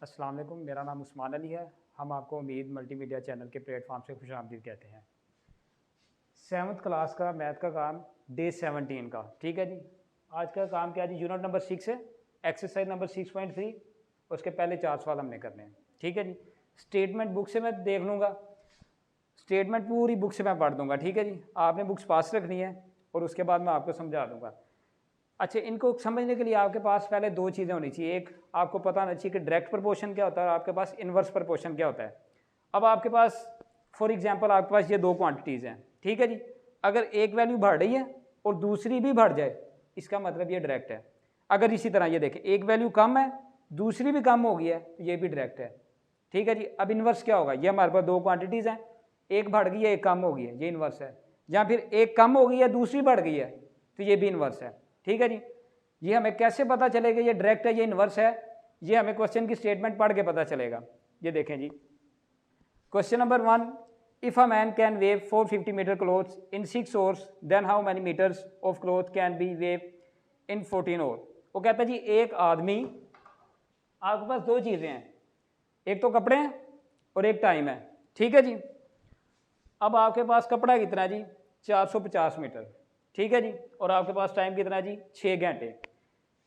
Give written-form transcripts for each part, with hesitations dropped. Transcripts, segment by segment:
अस्सलाम वालेकुम, मेरा नाम उस्मान अली है। हम आपको उम्मीद मल्टीमीडिया चैनल के प्लेटफॉर्म से खुशामदीद कहते हैं। 7th क्लास का मैथ का काम डे 17 का, ठीक है जी। आज का काम क्या है जी, यूनिट नंबर 6 है, एक्सरसाइज नंबर 6.3। उसके पहले 4 सवाल हमने करने हैं, ठीक है जी। स्टेटमेंट बुक से मैं देख लूँगा, स्टेटमेंट पूरी बुक से मैं पढ़ दूँगा, ठीक है जी। आपने बुक्स पास रखनी है और उसके बाद मैं आपको समझा दूँगा। अच्छा, इनको समझने के लिए आपके पास पहले दो चीज़ें होनी चाहिए। एक, आपको पता होना चाहिए कि डायरेक्ट प्रपोर्शन क्या होता है और आपके पास इन्वर्स प्रपोर्शन क्या होता है। अब आपके पास फॉर एग्जांपल आपके पास ये दो क्वांटिटीज़ हैं, ठीक है जी। अगर एक वैल्यू बढ़ रही है और दूसरी भी बढ़ जाए, इसका मतलब ये डायरेक्ट है। अगर इसी तरह ये देखें, एक वैल्यू कम है, दूसरी भी कम हो गई है, तो ये भी डायरेक्ट है, ठीक है जी। अब इन्वर्स क्या होगा, ये हमारे पास दो क्वांटिटीज़ हैं, एक बढ़ गई है, एक कम हो गई है, ये इन्वर्स है। या फिर एक कम हो गई है, दूसरी बढ़ गई है, तो ये भी इन्वर्स है, ठीक है जी। ये हमें कैसे पता चलेगा ये डायरेक्ट है ये इन्वर्स है, ये हमें क्वेश्चन की स्टेटमेंट पढ़ के पता चलेगा। ये देखें जी, question number 1, if a man can weave 450 metre clothes in 6 hours, then how many metres of cloth can be weave in 14 hour. वो कहता है जी, एक आदमी, आपके पास दो चीज़ें हैं, एक तो कपड़े हैं और एक टाइम है, ठीक है जी। अब आपके पास कपड़ा कितना है जी, 450 मीटर, ठीक है जी। और आपके पास टाइम कितना है जी, 6 घंटे।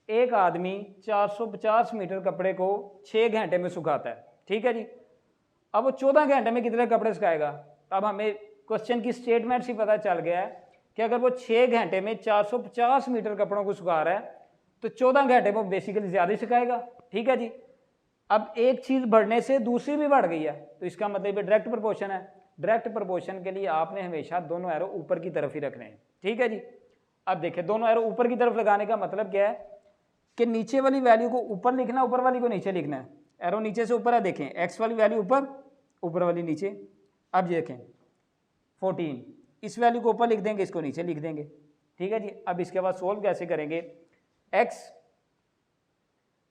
एक आदमी 450 मीटर कपड़े को 6 घंटे में सुखाता है, ठीक है जी। अब वो 14 घंटे में कितने कपड़े सुखाएगा। अब हमें क्वेश्चन की स्टेटमेंट से पता चल गया है कि अगर वो 6 घंटे में 450 मीटर कपड़ों को सुखा रहा है तो 14 घंटे में बेसिकली ज़्यादा ही सुखाएगा, ठीक है जी। अब एक चीज़ बढ़ने से दूसरी भी बढ़ गई है, तो इसका मतलब ये डायरेक्ट प्रपोर्शन है। डायरेक्ट प्रपोर्शन के लिए आपने हमेशा दोनों एरो ऊपर की तरफ ही रखने हैं, ठीक है जी। अब देखिए, दोनों एरो ऊपर की तरफ लगाने का मतलब क्या है कि नीचे वाली वैल्यू को ऊपर लिखना है, ऊपर वाली को नीचे लिखना है। एरो नीचे से ऊपर है, देखें एक्स वाली वैल्यू ऊपर, ऊपर वाली नीचे। अब ये देखें 14, इस वैल्यू को ऊपर लिख देंगे, इसको नीचे लिख देंगे, ठीक है जी। अब इसके बाद सोल्व कैसे करेंगे, एक्स,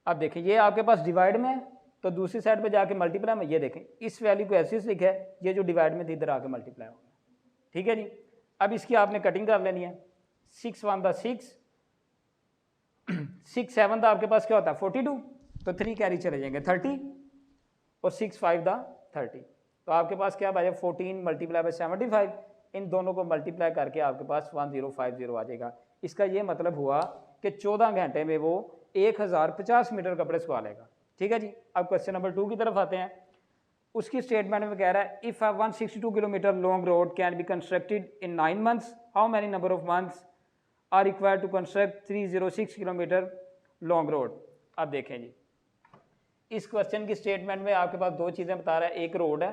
अब देखें ये आपके पास डिवाइड में है तो दूसरी साइड पे जाके मल्टीप्लाई में, ये देखें इस वैल्यू को ऐसे लिखा है, ये जो डिवाइड में थी इधर आके मल्टीप्लाई होगा, ठीक है जी। अब इसकी आपने कटिंग कर लेनी है, 6 1 दा 6, 6 7 दा आपके पास क्या होता है 42, तो 3 कैरी चले जाएंगे 30, और 6 5 दा 30, तो आपके पास क्या बचा 14 मल्टीप्लाई बाय 75, इन दोनों को मल्टीप्लाई करके आपके पास 1050 आ जाएगा। इसका ये मतलब हुआ कि 14 घंटे में वो 1050 मीटर कपड़े सुखा लेगा, ठीक है जी। अब क्वेश्चन नंबर 2 की तरफ आते हैं। उसकी स्टेटमेंट में कह रहा है, if a 162 kilometre long road can be constructed in 9 months, how many number of months are required to construct 306 kilometre long road. अब देखें जी, इस क्वेश्चन की स्टेटमेंट में आपके पास दो चीज़ें बता रहा है, एक रोड है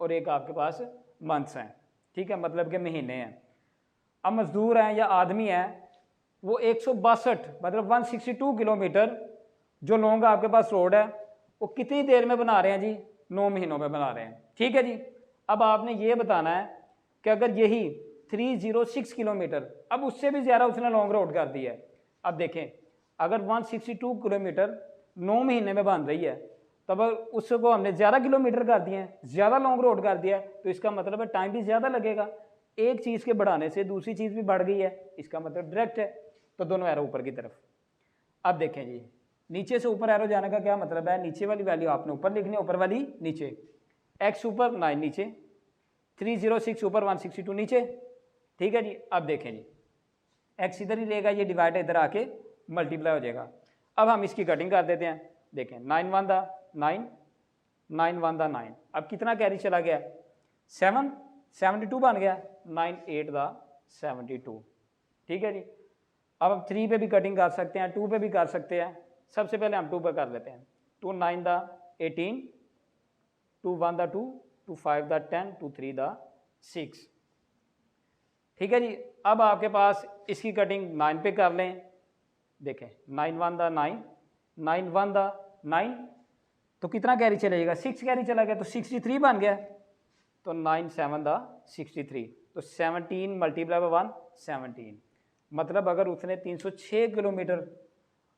और एक आपके पास मंथ्स हैं, ठीक है, मतलब के महीने हैं। अब मजदूर हैं या आदमी हैं, वो 162 मतलब 162 किलोमीटर जो लॉन्ग आपके पास रोड है वो कितनी देर में बना रहे हैं जी, 9 महीनों में बना रहे हैं, ठीक है जी। अब आपने ये बताना है कि अगर यही 306 किलोमीटर, अब उससे भी ज़्यादा उसने लॉन्ग रोड कर दी है। अब देखें, अगर 162 किलोमीटर 9 महीने में बन रही है, तब उसको हमने ज़्यादा किलोमीटर कर दिए हैं, ज़्यादा लॉन्ग रोड कर दिया है, तो इसका मतलब है टाइम भी ज़्यादा लगेगा। एक चीज़ के बढ़ाने से दूसरी चीज़ भी बढ़ गई है, इसका मतलब डायरेक्ट है, तो दोनों एरो ऊपर की तरफ। अब देखें जी, नीचे से ऊपर एरो जाने का क्या मतलब है, नीचे वाली वैल्यू आपने ऊपर लिखनी है, ऊपर वाली नीचे। एक्स ऊपर 9 नीचे, 306 ऊपर 162 नीचे, ठीक है जी। अब देखें जी, एक्स इधर ही लेगा, ये डिवाइड इधर आके मल्टीप्लाई हो जाएगा। अब हम इसकी कटिंग कर देते हैं, देखें 9 1 दा 9, 9 1 दा 9, अब कितना कैरी चला गया 7, 72 बन गया, 9 8 दा 72, ठीक है जी। अब हम 3 पे भी कटिंग कर सकते हैं, 2 पे भी कर सकते हैं। सबसे पहले हम 2 पे कर लेते हैं, 2 9 दा 18, 2 1 दा 2, 2 5 दा 10, 2 3 दा 6, ठीक है जी। अब आपके पास इसकी कटिंग 9 पे कर लें, देखें 9 1 दा 9, 9 1 दा 9, तो कितना कैरी चलेगा 6 कैरी चला गया, तो 63 बन गया, तो 9 7 दा 63, तो 17 मल्टीप्लाई बाय 1 17, मतलब अगर उसने 306 किलोमीटर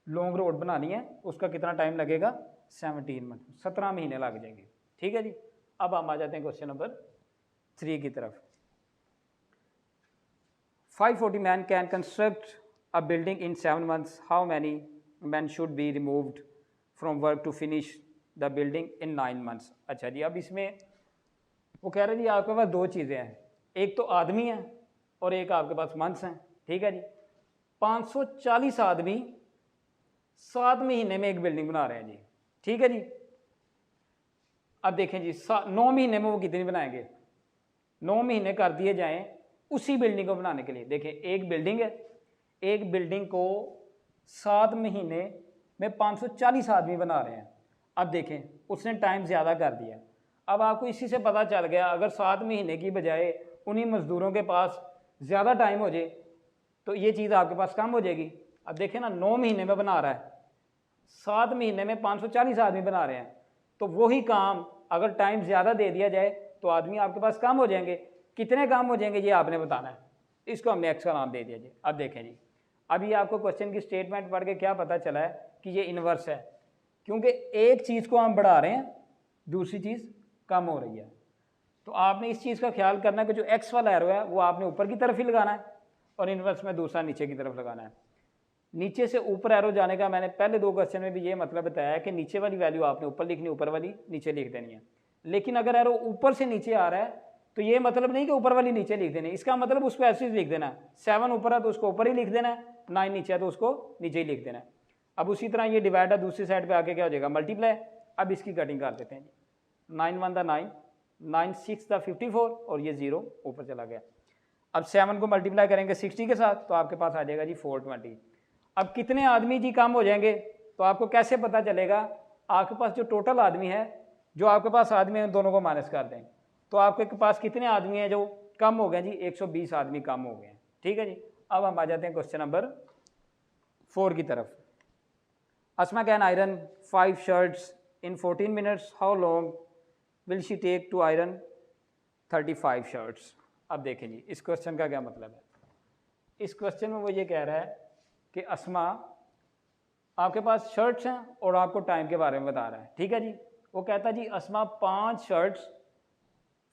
लॉन्ग रोड बनानी है उसका कितना टाइम लगेगा 17 मंथ, 17 महीने लग जाएंगे, ठीक है जी। अब हम आ जाते हैं क्वेश्चन नंबर 3 की तरफ। 540 man can construct a building in 7 months, how many men should be removed from work to finish the building in 9 months। अच्छा जी, अब इसमें वो कह रहे हैं जी आपके पास दो चीज़ें हैं, एक तो आदमी है और एक आपके पास मंथ्स हैं। ठीक है जी, 540 आदमी 7 महीने में एक बिल्डिंग बना रहे हैं जी। ठीक है जी, अब देखें जी 9 महीने में वो कितनी बनाएंगे, 9 महीने कर दिए जाएं उसी बिल्डिंग को बनाने के लिए। देखें एक बिल्डिंग है, एक बिल्डिंग को 7 महीने में 540 आदमी बना रहे हैं। अब देखें उसने टाइम ज़्यादा कर दिया। अब आपको इसी से पता चल गया अगर 7 महीने की बजाय उन्हीं मज़दूरों के पास ज़्यादा टाइम हो जाए तो ये चीज़ आपके पास कम हो जाएगी। अब देखें ना, 9 महीने में बना रहा है, 7 महीने में 540 आदमी बना रहे हैं, तो वही काम अगर टाइम ज़्यादा दे दिया जाए तो आदमी आपके पास कम हो जाएंगे। कितने कम हो जाएंगे ये आपने बताना है, इसको हमने एक्स का नाम दे दिया जी। अब देखें जी, अभी आपको क्वेश्चन की स्टेटमेंट पढ़ के क्या पता चला है कि ये इन्वर्स है, क्योंकि एक चीज़ को हम बढ़ा रहे हैं दूसरी चीज़ कम हो रही है। तो आपने इस चीज़ का ख्याल करना है कि जो एक्स वाला एरो है वो आपने ऊपर की तरफ ही लगाना है और इन्वर्स में दूसरा नीचे की तरफ लगाना है। नीचे से ऊपर एरो जाने का मैंने पहले 2 क्वेश्चन में भी ये मतलब बताया है कि नीचे वाली वैल्यू आपने ऊपर लिखनी, ऊपर वाली नीचे लिख देनी है। लेकिन अगर एरो ऊपर से नीचे आ रहा है तो ये मतलब नहीं कि ऊपर वाली नीचे लिख देनी, इसका मतलब उसको ऐसे ही लिख देना है। 7 ऊपर है तो उसको ऊपर ही लिख देना है, 9 नीचे है तो उसको नीचे ही लिख देना है। अब उसी तरह ये डिवाइड है, दूसरी साइड पे आके क्या हो जाएगा, मल्टीप्लाई। अब इसकी कटिंग कर देते हैं जी, 9 1 9, 9 6 54 और ये 0 ऊपर चला गया। अब 7 को मल्टीप्लाई करेंगे 60 के साथ तो आपके पास आ जाएगा जी 420। अब कितने आदमी जी कम हो जाएंगे तो आपको कैसे पता चलेगा, आपके पास जो टोटल आदमी है, जो आपके पास आदमी है दोनों को माइनस कर दें तो आपके पास कितने आदमी हैं जो कम हो गए जी, 120 आदमी कम हो गए हैं। ठीक है जी, अब हम आ जाते हैं क्वेश्चन नंबर 4 की तरफ। Asma can iron 5 shirts in 14 minutes, how long will she take to iron 35 shirts. अब देखें जी इस क्वेश्चन का क्या मतलब है। इस क्वेश्चन में वो ये कह रहा है कि अस्मा आपके पास शर्ट्स हैं और आपको टाइम के बारे में बता रहा है। ठीक है जी, वो कहता है जी अस्मा 5 शर्ट्स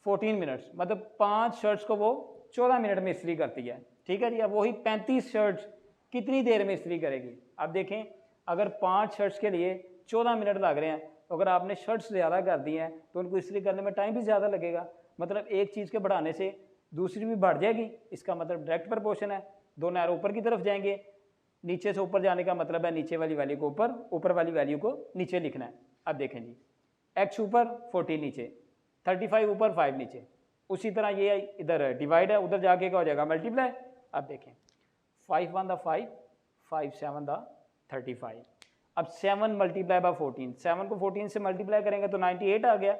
14 मिनट्स, मतलब 5 शर्ट्स को वो 14 मिनट में इस्त्री करती है। ठीक है जी, अब वही 35 शर्ट्स कितनी देर में इस्त्री करेगी। अब देखें अगर 5 शर्ट्स के लिए 14 मिनट लग रहे हैं तो अगर आपने शर्ट्स ज़्यादा कर दी हैं तो उनको इस्त्री करने में टाइम भी ज़्यादा लगेगा। मतलब एक चीज़ के बढ़ाने से दूसरी भी बढ़ जाएगी, इसका मतलब डायरेक्ट प्रपोर्शन है। दोनों एरो ऊपर की तरफ जाएंगे, नीचे से ऊपर जाने का मतलब है नीचे वाली वैल्यू को ऊपर, ऊपर वाली वैल्यू को नीचे लिखना है। अब देखें जी x ऊपर 14 नीचे, 35 ऊपर 5 नीचे, उसी तरह ये इधर डिवाइड है, उधर जाके क्या हो जाएगा मल्टीप्लाई। अब देखें 5 1 द 5, 5 7 द 35। अब 7 मल्टीप्लाई बाय 14, 7 को 14 से मल्टीप्लाई करेंगे तो 98 आ गया।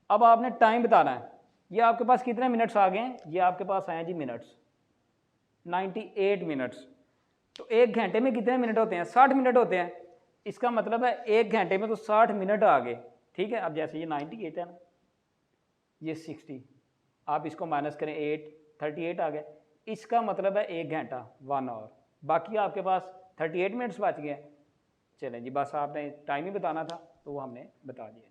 अब आपने टाइम बताना है, ये आपके पास कितने मिनट्स आ गए हैं, ये आपके पास आए हैं जी मिनट्स, 98 मिनट्स। तो 1 घंटे में कितने मिनट होते हैं, 60 मिनट होते हैं। इसका मतलब है 1 घंटे में तो 60 मिनट आ गए। ठीक है, अब जैसे ये 98 है ना, ये 60, आप इसको माइनस करें 8, 38 आ गए। इसका मतलब है 1 घंटा 1 आवर, बाकी आपके पास 38 मिनट्स बच गए। चलें जी, बस आपने टाइम ही बताना था तो वो हमने बता दिया।